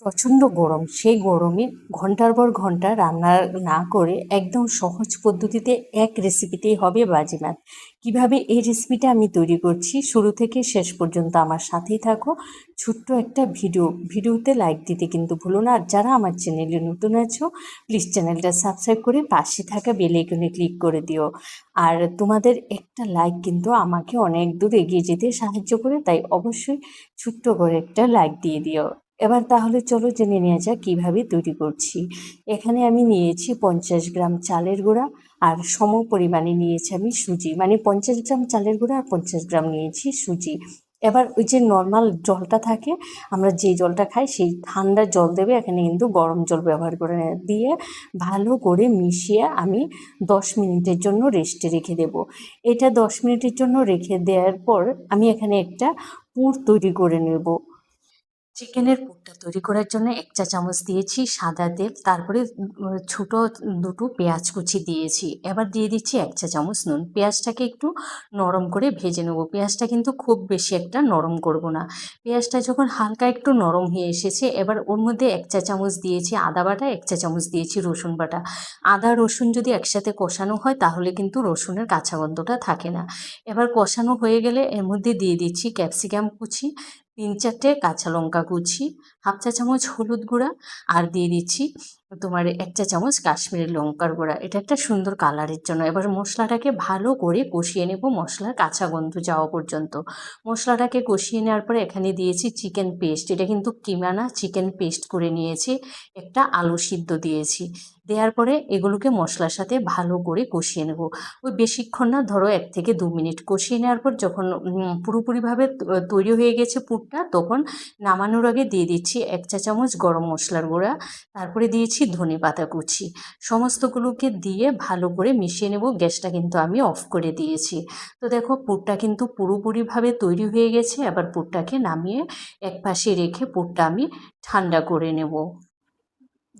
প্রচণ্ড গরম, সেই গরমে ঘন্টার পর ঘন্টা রান্না না করে একদম সহজ পদ্ধতিতে এক রেসিপিতেই হবে বাজিমাত। কিভাবে এই রেসিপিটা আমি তৈরি করছি শুরু থেকে শেষ পর্যন্ত আমার সাথেই থাকো। ছোট্ট একটা ভিডিওতে লাইক দিতে কিন্তু ভুলো না। আর যারা আমার চ্যানেলে নতুন আছো প্লিজ চ্যানেলটা সাবস্ক্রাইব করে পাশে থাকা বেল আইকনে ক্লিক করে দিও। আর তোমাদের একটা লাইক কিন্তু আমাকে অনেক দূর এগিয়ে যেতে সাহায্য করে, তাই অবশ্যই ছোট্ট করে একটা লাইক দিয়ে দিও। এবার তাহলে চলো জেনে নেওয়া যাক কীভাবে তৈরি করছি। এখানে আমি নিয়েছি 50 গ্রাম চালের গুঁড়া, আর সম পরিমাণে নিয়েছি আমি সুজি, মানে 50 গ্রাম চালের গুঁড়া আর 50 গ্রাম নিয়েছি সুজি। এবার ওই যে নর্মাল জলটা থাকে, আমরা যে জলটা খাই সেই ঠান্ডা জল দেবে, এখানে কিন্তু গরম জল ব্যবহার করে দিয়ে ভালো করে মিশিয়ে আমি 10 মিনিটের জন্য রেস্টে রেখে দেব। এটা 10 মিনিটের জন্য রেখে দেওয়ার পর আমি এখানে একটা পুর তৈরি করে নেব। চিকেনের পুরটা তৈরি করার জন্য 1 চা চামচ দিয়েছি সাদা তেল, তারপরে ছোট দুটো পেঁয়াজ কুচি দিয়েছি। এবার দিয়ে দিচ্ছি 1 চা চামচ নুন। পেঁয়াজটাকে একটু নরম করে ভেজে নেব। পেঁয়াজটা কিন্তু খুব বেশি একটা নরম করব না। পেঁয়াজটা যখন হালকা একটু নরম হয়ে এসেছে, এবার ওর মধ্যে 1 চা চামচ দিয়েছি আদা বাটা, 1 চা চামচ দিয়েছি রসুন বাটা। আদা রসুন যদি একসাথে কষানো হয় তাহলে কিন্তু রসুনের কাঁচা গন্ধটা থাকে না। এবার কষানো হয়ে গেলে এর মধ্যে দিয়ে দিচ্ছি ক্যাপসিকাম কুচি, 3-4টে কাঁচা লঙ্কা কুচি, হাফ চা চামচ হলুদ গুঁড়া, আর দিয়ে দিচ্ছি তোমার 1 চা চামচ কাশ্মীরি লঙ্কার গুঁড়া। এটা একটা সুন্দর কালারের জন্য। এবার মশলাটাকে ভালো করে কষিয়ে নেব মশলার কাঁচা গন্ধ যাওয়া পর্যন্ত। মশলাটাকে কষিয়ে নেওয়ার পরে এখানে দিয়েছি চিকেন পেস্ট। এটা কিন্তু কিমা না, চিকেন পেস্ট করে নিয়েছি। একটা আলু সিদ্ধ দিয়েছি। দেওয়ার পরে এগুলোকে মশলার সাথে ভালো করে কষিয়ে নেব। ওই বেশিক্ষণ না, ধরো 1 থেকে 2 মিনিট কষিয়ে নেওয়ার পর যখন পুরোপুরিভাবে তৈরি হয়ে গেছে পুরটা, তখন নামানোর আগে দিয়ে দিচ্ছি 1 চা চামচ গরম মশলার গুঁড়া, তারপরে দিয়েছি ধনে পাতা কুচি। সমস্তগুলোকে দিয়ে ভালো করে মিশিয়ে নেব। গ্যাসটা কিন্তু আমি অফ করে দিয়েছি। তো দেখো পুরটা কিন্তু পুরোপুরিভাবে তৈরি হয়ে গেছে। এবার পুরটাকে নামিয়ে এক পাশে রেখে পুরটা আমি ঠান্ডা করে নেব।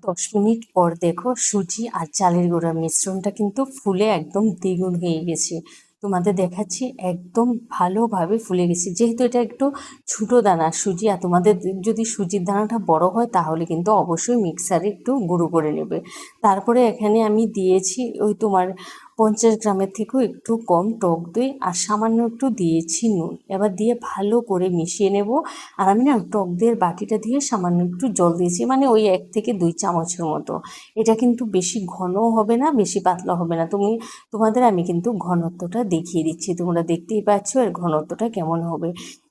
10 মিনিট পর দেখো সুজি আর চালের গুঁড়ার মিশ্রণটা কিন্তু ফুলে একদম দ্বিগুণ হয়ে গেছে। তোমাদের দেখাচ্ছি একদম ভালোভাবে ফুলে গেছে। যেহেতু এটা একটু ছোটো দানা সুজি, আর তোমাদের যদি সুজির দানাটা বড় হয় তাহলে কিন্তু অবশ্যই মিক্সারে একটু গুঁড়ো করে নেবে। তারপরে এখানে আমি দিয়েছি ওই তোমার 50 গ্রামের থেকেও একটু কম টক দই, আর সামান্য একটু দিয়েছি নুন। এবার দিয়ে ভালো করে মিশিয়ে নেব। আর আমি না টক দইয়ের বাটিটা দিয়ে সামান্য একটু জল দিয়েছি, মানে ওই 1 থেকে 2 চামচের মতো। এটা কিন্তু বেশি ঘনও হবে না, বেশি পাতলা হবে না। তোমাদের আমি কিন্তু ঘনত্বটা দেখিয়ে দিচ্ছি, তোমরা দেখতেই পাচ্ছ এর ঘনত্বটা কেমন হবে।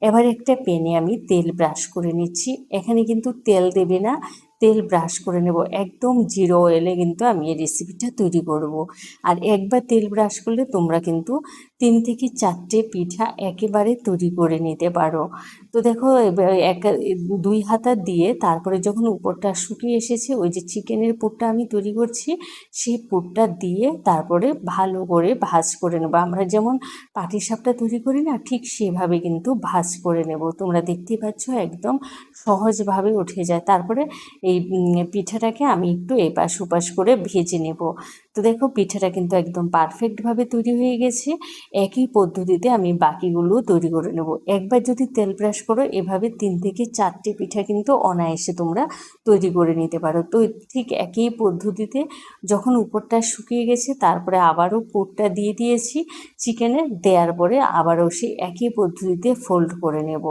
এবার একটা প্যানে আমি তেল ব্রাশ করে নিচ্ছি। এখানে কিন্তু তেল দেবে না, তেল ব্রাশ করে নেব। একদম জিরো অয়েলে কিন্তু আমি এই রেসিপিটা তৈরি করব। আর একবার তেল ব্রাশ করলে তোমরা কিন্তু 3 থেকে 4টে পিঠা একেবারে তৈরি করে নিতে পারো। তো দেখো এবার 2 হাতা দিয়ে তারপরে যখন উপরটা শুকিয়ে এসেছে, ওই যে চিকেনের পুরটা আমি তৈরি করছি সেই পুরটা দিয়ে তারপরে ভালো করে ভাজ করে নেব। আমরা যেমন পাটিসাপটা তৈরি করি না, ঠিক সেভাবে কিন্তু ভাজ করে নেব। তোমরা দেখতেই পাচ্ছ একদম সহজভাবে উঠে যায়। তারপরে এই পিঠাটাকে আমি একটু এপাশ ওপাশ করে ভেজে নেব। তো দেখো পিঠাটা কিন্তু একদম পারফেক্টভাবে তৈরি হয়ে গেছে। একই পদ্ধতিতে আমি বাকিগুলো তৈরি করে নেব। একবার যদি তেল ব্রাশ করো এভাবে 3 থেকে 4টে পিঠা কিন্তু অনায়াসে তোমরা তৈরি করে নিতে পারো। তো ঠিক একই পদ্ধতিতে যখন উপরটা শুকিয়ে গেছে তারপরে আবারও পুরটা দিয়ে দিয়েছি চিকেনের, দেওয়ার পরে আবারও সেই একই পদ্ধতিতে ফোল্ড করে নেব।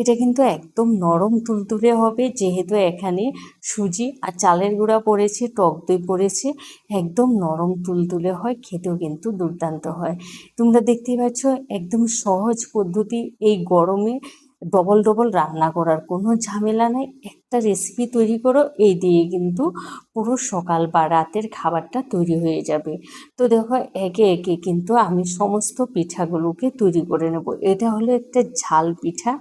এটা কিন্তু একদম নরম তুলতুলে হবে, যেহেতু এখানে সুজি আর চালের গুঁড়া পড়েছে, টক দই পড়েছে, একদম নরম তুলতুলে হয়, খেতেও কিন্তু দুর্দান্ত হয়। তোমরা দেখতেই পাচ্ছ একদম সহজ পদ্ধতি। এই গরমে ডবল ডবল রান্না করার কোনো ঝামেলা নেই। একটা রেসিপি তৈরি করো, এই দিয়ে কিন্তু পুরো সকাল বা রাতের খাবারটা তৈরি হয়ে যাবে। তো দেখো একে একে কিন্তু আমি সমস্ত পিঠাগুলোকে তৈরি করে নেব। এটা হলো একটা ঝাল পিঠা।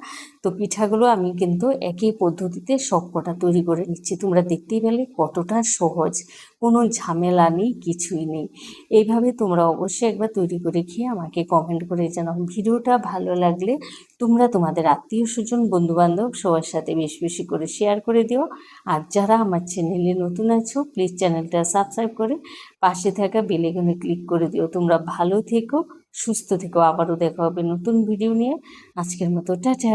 তো পিঠাগুলো আমি কিন্তু একই পদ্ধতিতে সবকটা তৈরি করে নিচ্ছি। তোমরা দেখতেই পেলে কতটা সহজ, কোনো ঝামেলা নেই, কিছুই নেই। এইভাবে তোমরা অবশ্যই একবার তৈরি করে খেয়ে আমাকে কমেন্ট করে জানাও। ভিডিওটা ভালো লাগলে তোমরা তোমাদের আত্মীয় স্বজন বন্ধুবান্ধব সবার সাথে বেশি বেশি করে শেয়ার করে দিও। আর যারা আমার চ্যানেলে নতুন আছো প্লিজ চ্যানেলটা সাবস্ক্রাইব করে পাশে থাকা বেল আইকনে ক্লিক করে দিও। তোমরা ভালো থেকো, সুস্থ থেকো। আবারও দেখা হবে নতুন ভিডিও নিয়ে। আজকের মতো টাটা।